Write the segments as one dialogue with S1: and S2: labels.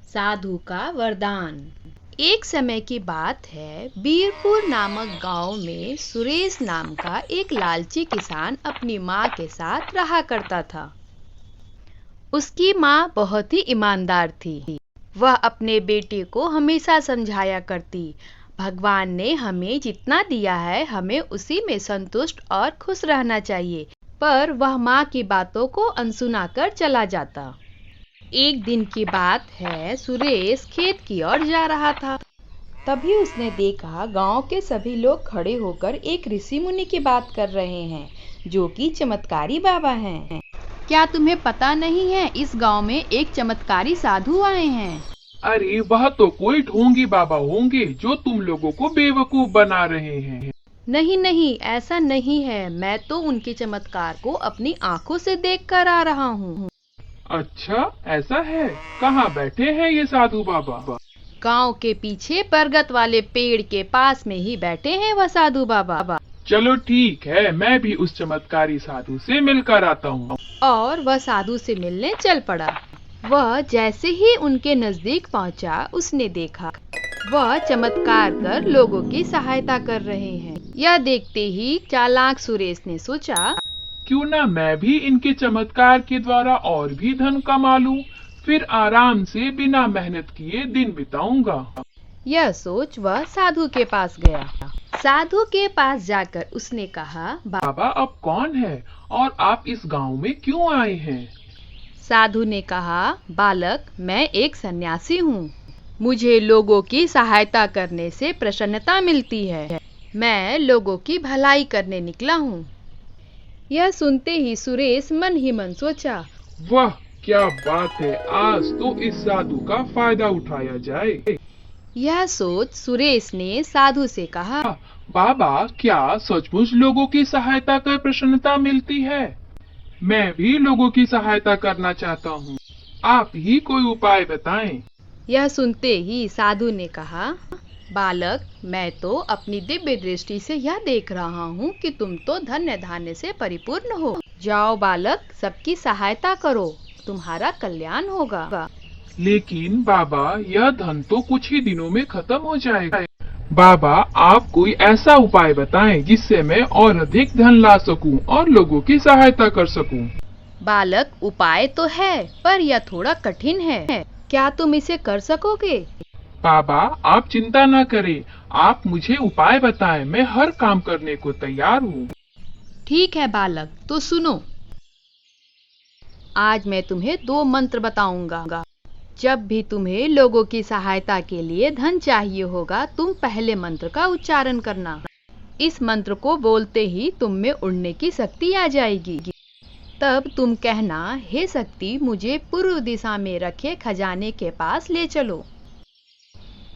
S1: साधु का वरदान। एक समय की बात है, बीरपुर नामक गांव में सुरेश नाम का एक लालची किसान अपनी माँ के साथ रहा करता था। उसकी माँ बहुत ही ईमानदार थी। वह अपने बेटे को हमेशा समझाया करती, भगवान ने हमें जितना दिया है हमें उसी में संतुष्ट और खुश रहना चाहिए। पर वह माँ की बातों को अनसुना कर चला जाता। एक दिन की बात है, सुरेश खेत की ओर जा रहा था। तभी उसने देखा गांव के सभी लोग खड़े होकर एक ऋषि मुनि की बात कर रहे हैं, जो कि चमत्कारी बाबा हैं। क्या तुम्हें पता नहीं है, इस गांव में एक चमत्कारी साधु आए हैं।
S2: अरे वह तो कोई ढोंगी बाबा होंगे जो तुम लोगों को बेवकूफ बना रहे हैं।
S1: नहीं नहीं, ऐसा नहीं है। मैं तो उनके चमत्कार को अपनी आंखों से देख कर आ रहा हूँ।
S2: अच्छा ऐसा है, कहाँ बैठे हैं ये साधु बाबा?
S1: गांव के पीछे बरगद वाले पेड़ के पास में ही बैठे हैं वह साधु बाबा।
S2: चलो ठीक है, मैं भी उस चमत्कारी साधु से मिलकर आता हूँ।
S1: और वह साधु से मिलने चल पड़ा। वह जैसे ही उनके नजदीक पहुंचा, उसने देखा वह चमत्कार कर लोगों की सहायता कर रहे हैं। यह देखते ही चालाक सुरेश ने सोचा,
S2: क्यों ना मैं भी इनके चमत्कार के द्वारा और भी धन कमा लूं, फिर आराम से बिना मेहनत किए दिन बिताऊंगा।
S1: यह सोच वह साधु के पास गया। साधु के पास जाकर उसने कहा,
S2: बाबा अब कौन है और आप इस गांव में क्यों आए हैं?
S1: साधु ने कहा, बालक मैं एक सन्यासी हूँ। मुझे लोगों की सहायता करने से प्रसन्नता मिलती है। मैं लोगों की भलाई करने निकला हूँ। यह सुनते ही सुरेश मन ही मन सोचा,
S2: वाह क्या बात है, आज तो इस साधु का फायदा उठाया जाए।
S1: यह सोच सुरेश ने साधु से कहा,
S2: बाबा क्या सचमुच लोगों की सहायता कर प्रसन्नता मिलती है? मैं भी लोगों की सहायता करना चाहता हूँ, आप ही कोई उपाय बताएं।
S1: यह सुनते ही साधु ने कहा, बालक मैं तो अपनी दिव्य दृष्टि से यह देख रहा हूँ कि तुम तो धन्य धान्य से परिपूर्ण हो। जाओ बालक, सबकी सहायता करो, तुम्हारा कल्याण होगा।
S2: लेकिन बाबा यह धन तो कुछ ही दिनों में खत्म हो जाएगा। बाबा आप कोई ऐसा उपाय बताएं जिससे मैं और अधिक धन ला सकूं और लोगों की सहायता कर सकूं।
S1: बालक उपाय तो है, पर यह थोड़ा कठिन है। क्या तुम इसे कर सकोगे?
S2: बाबा आप चिंता न करें, आप मुझे उपाय बताएं, मैं हर काम करने को तैयार हूँ।
S1: ठीक है बालक, तो सुनो। आज मैं तुम्हें 2 मंत्र बताऊंगा। जब भी तुम्हें लोगों की सहायता के लिए धन चाहिए होगा, तुम पहले मंत्र का उच्चारण करना। इस मंत्र को बोलते ही तुम में उड़ने की शक्ति आ जाएगी। तब तुम कहना, हे शक्ति मुझे पूर्व दिशा में रखे खजाने के पास ले चलो।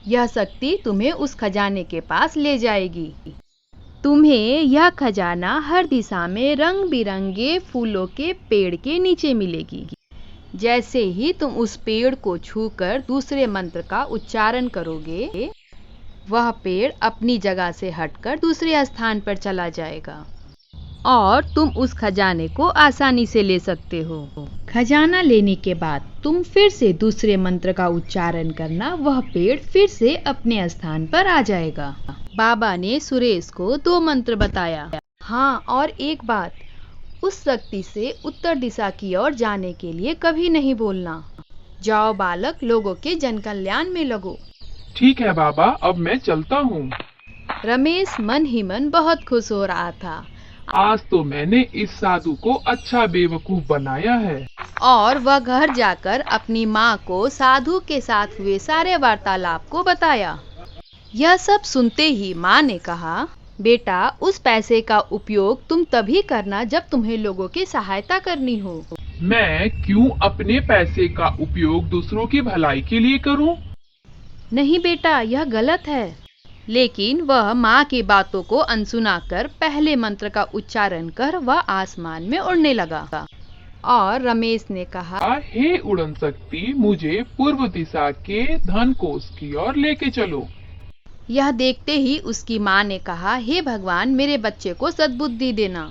S1: यह शक्ति तुम्हें उस खजाने के पास ले जाएगी। तुम्हें यह खजाना हर दिशा में रंग बिरंगे फूलों के पेड़ के नीचे मिलेगी। जैसे ही तुम उस पेड़ को छूकर दूसरे मंत्र का उच्चारण करोगे, वह पेड़ अपनी जगह से हटकर दूसरे स्थान पर चला जाएगा और तुम उस खजाने को आसानी से ले सकते हो। खजाना लेने के बाद तुम फिर से दूसरे मंत्र का उच्चारण करना, वह पेड़ फिर से अपने स्थान पर आ जाएगा। बाबा ने सुरेश को 2 मंत्र बताया। हाँ, और एक बात, उस शक्ति से उत्तर दिशा की ओर जाने के लिए कभी नहीं बोलना। जाओ बालक, लोगों के जन कल्याण में लगो।
S2: ठीक है बाबा, अब मैं चलता हूँ।
S1: रमेश मन ही मन बहुत खुश हो रहा था।
S2: आज तो मैंने इस साधु को अच्छा बेवकूफ बनाया है।
S1: और वह घर जाकर अपनी माँ को साधु के साथ हुए सारे वार्तालाप को बताया। यह सब सुनते ही माँ ने कहा, बेटा उस पैसे का उपयोग तुम तभी करना जब तुम्हें लोगों की सहायता करनी हो।
S2: मैं क्यों अपने पैसे का उपयोग दूसरों की भलाई के लिए करूं?
S1: नहीं बेटा, यह गलत है। लेकिन वह माँ की बातों को अनसुना कर पहले मंत्र का उच्चारण कर वह आसमान में उड़ने लगा। और रमेश ने कहा,
S2: हे उड़न शक्ति मुझे पूर्व दिशा के धन कोष की ओर लेके चलो।
S1: यह देखते ही उसकी माँ ने कहा, हे भगवान मेरे बच्चे को सद्बुद्धि देना।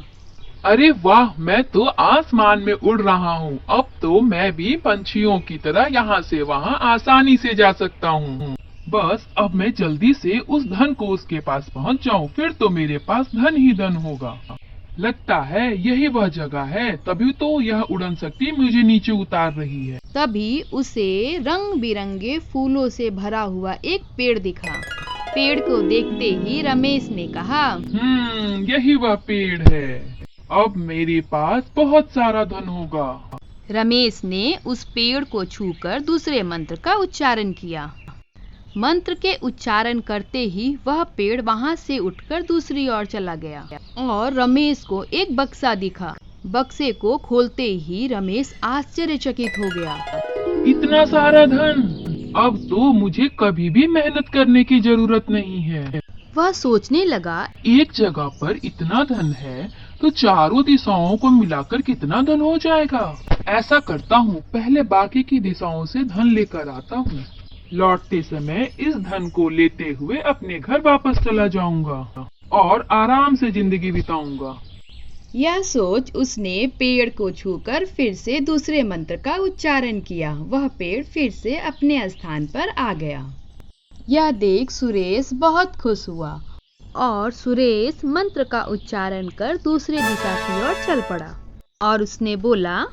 S2: अरे वाह, मैं तो आसमान में उड़ रहा हूँ। अब तो मैं भी पंछियों की तरह यहाँ से वहाँ आसानी से जा सकता हूँ। बस अब मैं जल्दी से उस धन को उसके पास पहुँच जाऊँ, फिर तो मेरे पास धन ही धन होगा। लगता है यही वह जगह है, तभी तो यह उड़न शक्ति मुझे नीचे उतार रही है।
S1: तभी उसे रंग बिरंगे फूलों से भरा हुआ एक पेड़ दिखा। पेड़ को देखते ही रमेश ने कहा,
S2: यही वह पेड़ है। अब मेरे पास बहुत सारा धन होगा।
S1: रमेश ने उस पेड़ को छूकर दूसरे मंत्र का उच्चारण किया। मंत्र के उच्चारण करते ही वह पेड़ वहां से उठकर दूसरी ओर चला गया और रमेश को एक बक्सा दिखा। बक्से को खोलते ही रमेश आश्चर्यचकित हो गया।
S2: इतना सारा धन! अब तो मुझे कभी भी मेहनत करने की जरूरत नहीं है।
S1: वह सोचने लगा,
S2: एक जगह पर इतना धन है तो चारों दिशाओं को मिलाकर कितना धन हो जाएगा। ऐसा करता हूँ, पहले बाकी की दिशाओं से धन लेकर आता हूँ। लौटते समय इस धन को लेते हुए अपने घर वापस चला जाऊंगा और आराम से जिंदगी बिताऊंगा।
S1: यह सोच उसने पेड़ को छूकर फिर से दूसरे मंत्र का उच्चारण किया। वह पेड़ फिर से अपने स्थान पर आ गया। यह देख सुरेश बहुत खुश हुआ और सुरेश मंत्र का उच्चारण कर दूसरी दिशा की ओर चल पड़ा और उसने बोला,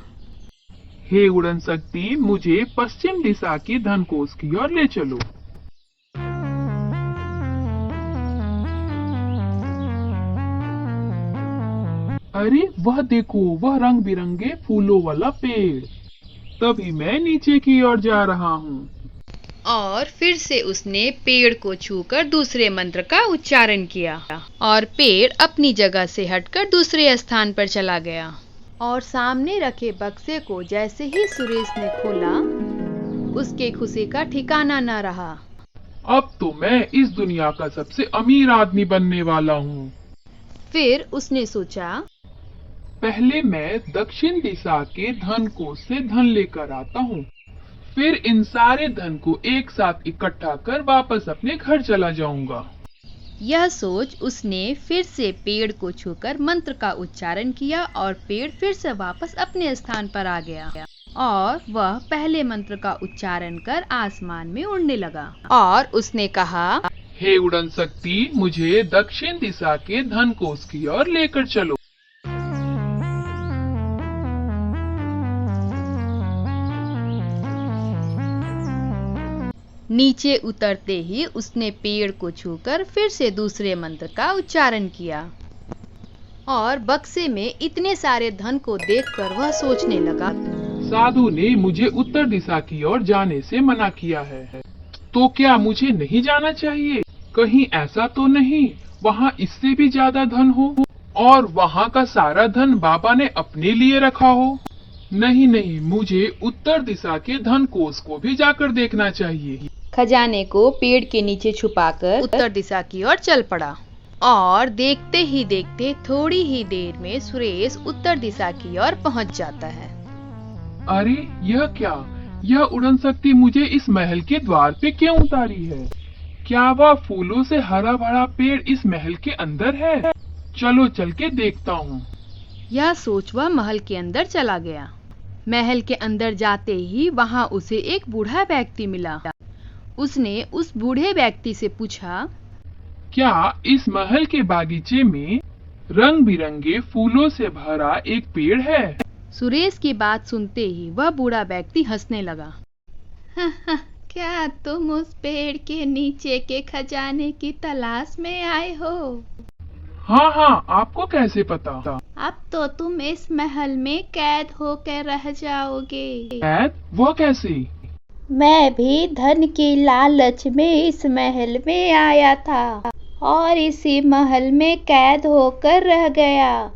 S2: हे उड़न शक्ति, मुझे पश्चिम दिशा के धन कोष की ओर ले चलो। अरे वह देखो, वह रंग बिरंगे फूलों वाला पेड़। तभी मैं नीचे की ओर जा रहा हूँ।
S1: और फिर से उसने पेड़ को छूकर दूसरे मंत्र का उच्चारण किया और पेड़ अपनी जगह से हटकर दूसरे स्थान पर चला गया। और सामने रखे बक्से को जैसे ही सुरेश ने खोला, उसके खुशी का ठिकाना न रहा।
S2: अब तो मैं इस दुनिया का सबसे अमीर आदमी बनने वाला हूँ।
S1: फिर उसने सोचा,
S2: पहले मैं दक्षिण दिशा के धन कोष से धन लेकर आता हूँ, फिर इन सारे धन को एक साथ इकट्ठा कर वापस अपने घर चला जाऊंगा।
S1: यह सोच उसने फिर से पेड़ को छूकर मंत्र का उच्चारण किया और पेड़ फिर से वापस अपने स्थान पर आ गया और वह पहले मंत्र का उच्चारण कर आसमान में उड़ने लगा। और उसने कहा,
S2: हे उड़न शक्ति, मुझे दक्षिण दिशा के धन कोष की ओर लेकर चलो।
S1: नीचे उतरते ही उसने पेड़ को छूकर फिर से दूसरे मंत्र का उच्चारण किया और बक्से में इतने सारे धन को देखकर वह सोचने लगा,
S2: साधु ने मुझे उत्तर दिशा की ओर जाने से मना किया है, तो क्या मुझे नहीं जाना चाहिए? कहीं ऐसा तो नहीं वहाँ इससे भी ज्यादा धन हो और वहाँ का सारा धन बाबा ने अपने लिए रखा हो? नहीं, मुझे उत्तर दिशा के धन कोष को भी जाकर देखना चाहिए।
S1: खजाने को पेड़ के नीचे छुपाकर उत्तर दिशा की ओर चल पड़ा और देखते ही देखते थोड़ी ही देर में सुरेश उत्तर दिशा की ओर पहुंच जाता है।
S2: अरे यह क्या? यह उड़न शक्ति मुझे इस महल के द्वार पे क्यों उतारी है? क्या वह फूलों से हरा भरा पेड़ इस महल के अंदर है? चलो चल के देखता हूँ।
S1: यह सोच वह महल के अंदर चला गया। महल के अंदर जाते ही वहाँ उसे एक बूढ़ा व्यक्ति मिला। उसने उस बूढ़े व्यक्ति से पूछा,
S2: क्या इस महल के बागीचे में रंग बिरंगे फूलों से भरा एक पेड़ है?
S1: सुरेश की बात सुनते ही वह बूढ़ा व्यक्ति हंसने लगा। क्या तुम उस पेड़ के नीचे के खजाने की तलाश में आए हो?
S2: हाँ, आपको कैसे पता?
S1: अब तो तुम इस महल में कैद होकर रह जाओगे।
S2: कैद? वो कैसे?
S3: मैं भी धन की लालच में इस महल में आया था और इसी महल में कैद होकर रह गया।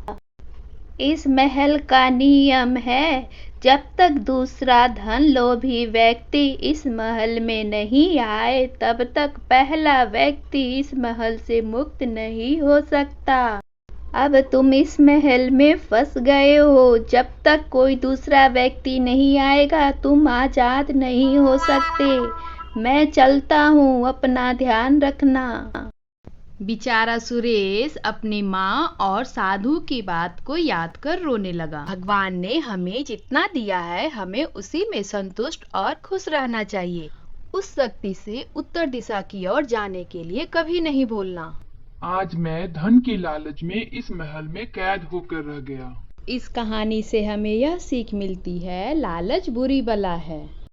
S3: इस महल का नियम है, जब तक दूसरा धन लोभी व्यक्ति इस महल में नहीं आए, तब तक पहला व्यक्ति इस महल से मुक्त नहीं हो सकता। अब तुम इस महल में फंस गए हो। जब तक कोई दूसरा व्यक्ति नहीं आएगा, तुम आजाद नहीं हो सकते। मैं चलता हूँ, अपना ध्यान रखना।
S1: बेचारा सुरेश अपनी माँ और साधु की बात को याद कर रोने लगा। भगवान ने हमें जितना दिया है हमें उसी में संतुष्ट और खुश रहना चाहिए। उस शक्ति से उत्तर दिशा की ओर जाने के लिए कभी नहीं भूलना।
S2: आज मैं धन की लालच में इस महल में कैद होकर रह गया।
S1: इस कहानी से हमें यह सीख मिलती है, लालच बुरी बला है।